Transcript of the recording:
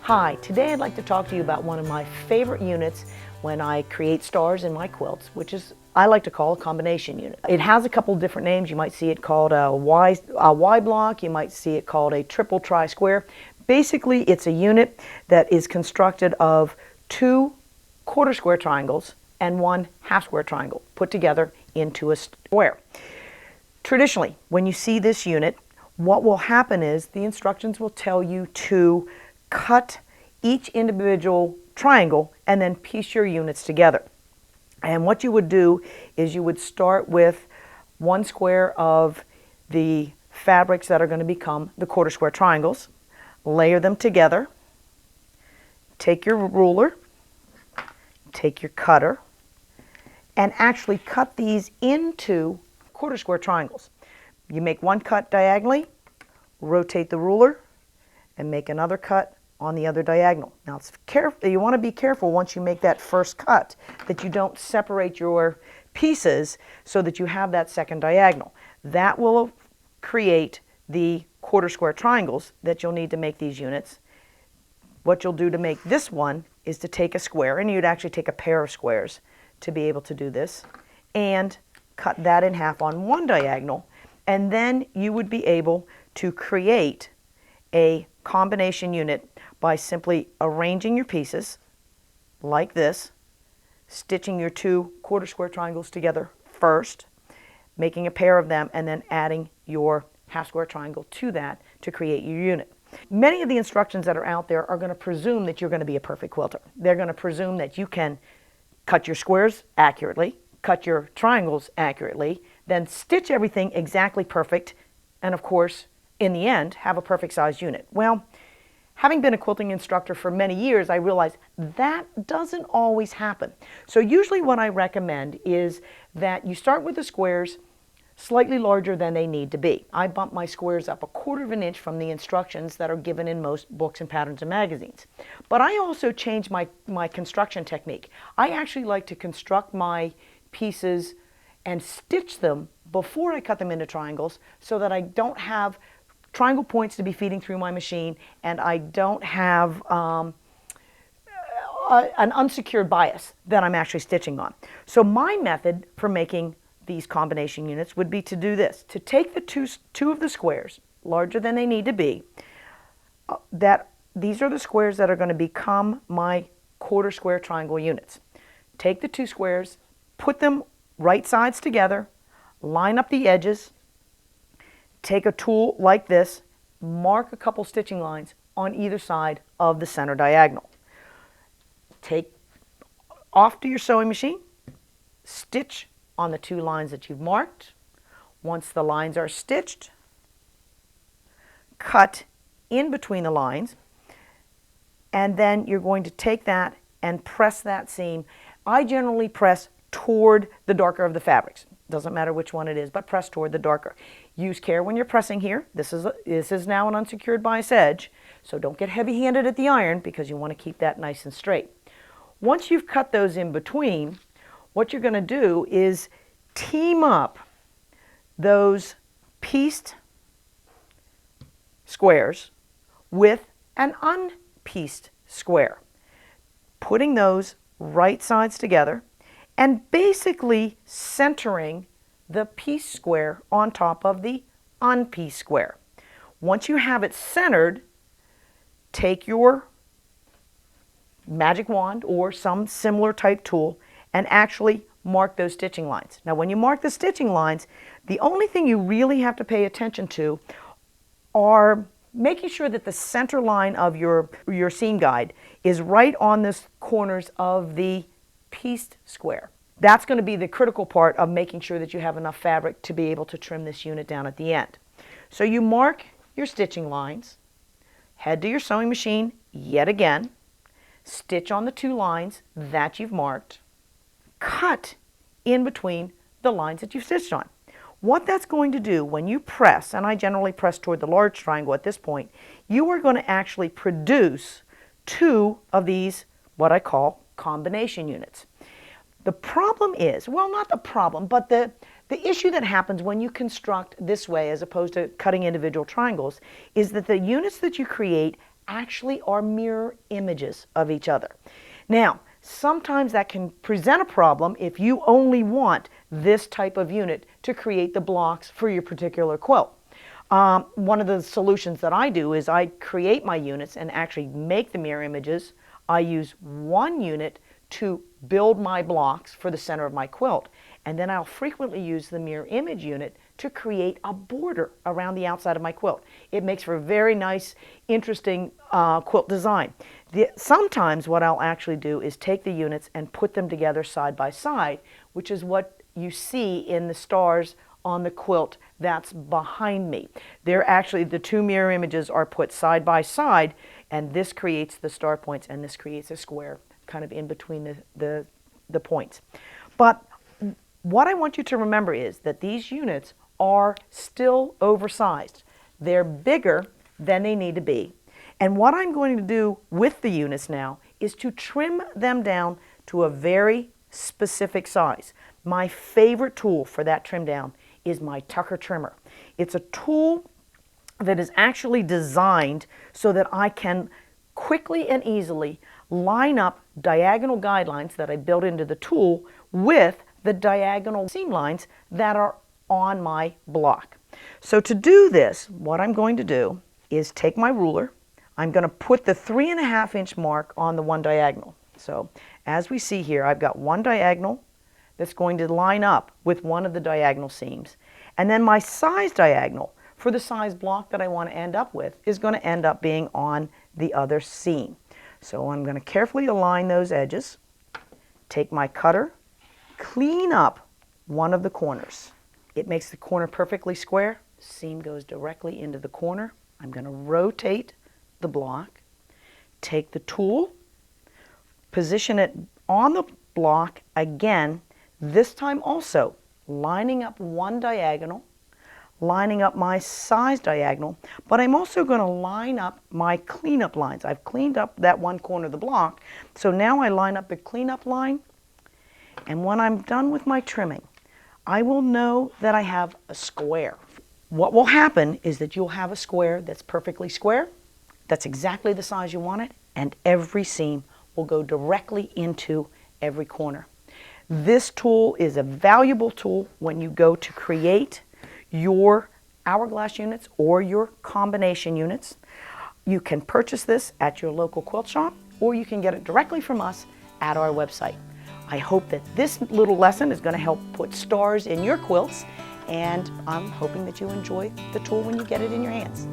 Hi, today I'd like to talk to you about one of my favorite units when I create stars in my quilts, which is I like to call a combination unit. It has a couple different names. You might see it called a Y block, you might see it called a triple tri-square. Basically, it's a unit that is constructed of 2 quarter square triangles and 1 half square triangle put together into a square. Traditionally, when you see this unit, what will happen is the instructions will tell you to cut each individual triangle and then piece your units together. And what you would do is you would start with 1 square of the fabrics that are going to become the quarter square triangles, layer them together, take your ruler, take your cutter, and actually cut these into quarter square triangles. You make 1 cut diagonally, rotate the ruler, and make another cut on the other diagonal. Now you want to be careful once you make that first cut that you don't separate your pieces so that you have that second diagonal. That will create the quarter square triangles that you'll need to make these units. What you'll do to make this one is to take a square, and you'd actually take a pair of squares to be able to do this, and cut that in half on 1 diagonal, and then you would be able to create a combination unit by simply arranging your pieces like this, stitching your 2 quarter square triangles together first, making a pair of them, and then adding your half square triangle to that to create your unit. Many of the instructions that are out there are going to presume that you're going to be a perfect quilter. They're going to presume that you can cut your squares accurately, cut your triangles accurately, then stitch everything exactly perfect, and of course, in the end, have a perfect size unit. Well, having been a quilting instructor for many years, I realized that doesn't always happen. So usually what I recommend is that you start with the squares slightly larger than they need to be. I bump my squares up 1/4 of an inch from the instructions that are given in most books and patterns and magazines. But I also change my construction technique. I actually like to construct my pieces and stitch them before I cut them into triangles so that I don't have triangle points to be feeding through my machine, and I don't have an unsecured bias that I'm actually stitching on. So my method for making these combination units would be to do this, to take the two of the squares, larger than they need to be, these are the squares that are going to become my quarter square triangle units. Take the 2 squares, put them right sides together, line up the edges, take a tool like this, mark a couple stitching lines on either side of the center diagonal. Take off to your sewing machine, stitch on the 2 lines that you've marked. Once the lines are stitched, cut in between the lines, and then you're going to take that and press that seam. I generally press toward the darker of the fabrics. Doesn't matter which one it is, but press toward the darker. Use care when you're pressing here. This is now an unsecured bias edge, so don't get heavy-handed at the iron because you want to keep that nice and straight. Once you've cut those in between, what you're going to do is team up those pieced squares with an unpieced square, putting those right sides together and basically centering the piece square on top of the unpieced square. Once you have it centered, take your magic wand or some similar type tool and actually mark those stitching lines. Now when you mark the stitching lines, the only thing you really have to pay attention to are making sure that the center line of your seam guide is right on the corners of the pieced square. That's going to be the critical part of making sure that you have enough fabric to be able to trim this unit down at the end. So you mark your stitching lines, head to your sewing machine yet again, stitch on the 2 lines that you've marked, cut in between the lines that you've stitched on. What that's going to do when you press, and I generally press toward the large triangle at this point, you are going to actually produce 2 of these, what I call combination units. The problem is, well, not the problem, but the issue that happens when you construct this way as opposed to cutting individual triangles is that the units that you create actually are mirror images of each other. Now, sometimes that can present a problem if you only want this type of unit to create the blocks for your particular quilt. One of the solutions that I do is I create my units and actually make the mirror images. I use one unit to build my blocks for the center of my quilt, and then I'll frequently use the mirror image unit to create a border around the outside of my quilt. It makes for a very nice, interesting quilt design. Sometimes what I'll actually do is take the units and put them together side by side, which is what you see in the stars on the quilt that's behind me. They're actually, the two mirror images are put side by side, and this creates the star points and this creates a square kind of in between the points. But what I want you to remember is that these units are still oversized. They're bigger than they need to be. And what I'm going to do with the units now is to trim them down to a very specific size. My favorite tool for that trim down is my Tucker trimmer. It's a tool that is actually designed so that I can quickly and easily line up diagonal guidelines that I built into the tool with the diagonal seam lines that are on my block. So to do this, what I'm going to do is take my ruler. I'm going to put the 3.5 inch mark on the one diagonal. So as we see here, I've got one diagonal that's going to line up with one of the diagonal seams. And then my size diagonal for the size block that I want to end up with is going to end up being on the other seam. So I'm going to carefully align those edges, take my cutter, clean up one of the corners. It makes the corner perfectly square. Seam goes directly into the corner. I'm going to rotate the block, take the tool, position it on the block again, this time also lining up one diagonal, lining up my size diagonal, but I'm also going to line up my cleanup lines. I've cleaned up that one corner of the block, so now I line up the cleanup line, and when I'm done with my trimming, I will know that I have a square. What will happen is that you'll have a square that's perfectly square, that's exactly the size you want it, and every seam will go directly into every corner. This tool is a valuable tool when you go to create your hourglass units or your combination units. You can purchase this at your local quilt shop, or you can get it directly from us at our website. I hope that this little lesson is going to help put stars in your quilts, and I'm hoping that you enjoy the tool when you get it in your hands.